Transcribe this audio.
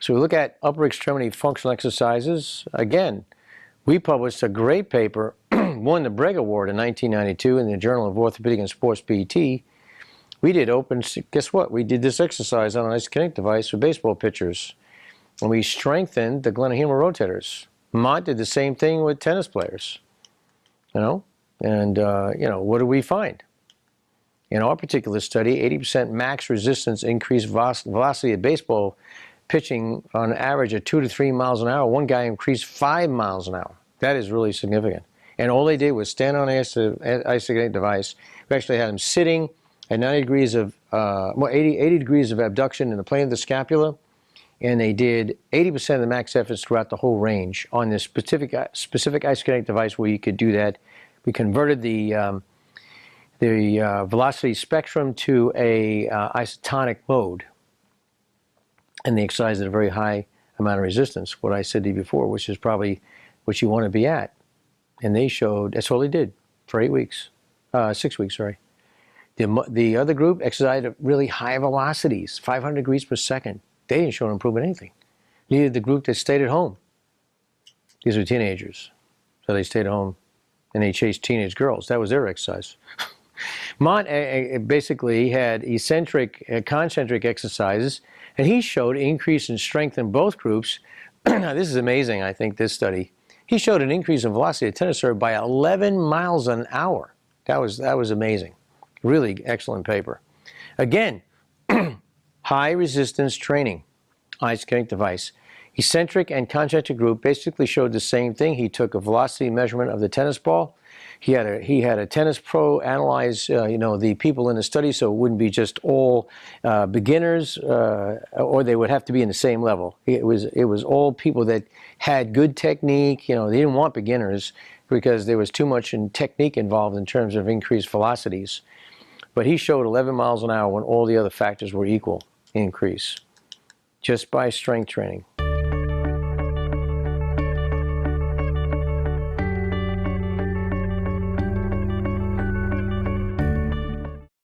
So we look at upper extremity functional exercises. Again, we published a great paper, won the Breg Award in 1992 in the Journal of Orthopedic and Sports PT. We did guess what? We did this exercise on an isokinetic device for baseball pitchers. And we strengthened the glenohumeral rotators. Mott did the same thing with tennis players. And, what do we find? In our particular study, 80% max resistance increased velocity of baseball pitching on average at 2 to 3 miles an hour. One guy increased 5 miles an hour. That is really significant. And all they did was stand on an isokinetic device. We actually had him sitting at 90 degrees of, 80 degrees of abduction in the plane of the scapula. And they did 80% of the max efforts throughout the whole range on this specific isokinetic device where you could do that. We converted the velocity spectrum to a isotonic mode. And they exercised at a very high amount of resistance, what I said to you before, which is probably what you want to be at. And they showed, that's all they did for 6 weeks, sorry. The other group exercised at really high velocities, 500 degrees per second. They didn't show an improvement in anything. Neither did the group that stayed at home. These were teenagers. So they stayed at home and they chased teenage girls. That was their exercise. Mott basically had concentric exercises, and he showed increase in strength in both groups. Now, this is amazing, I think, this study. He showed an increase in velocity of tennis serve by 11 miles an hour. That was amazing. Really excellent paper. Again, high resistance training, isokinetic device. Eccentric and concentric group basically showed the same thing. He took a velocity measurement of the tennis ball. He had a tennis pro analyze the people in the study, so it wouldn't be just all beginners, or they would have to be in the same level. It was all people that had good technique. They didn't want beginners because there was too much technique involved in terms of increased velocities. But he showed 11 miles an hour when all the other factors were equal increase just by strength training.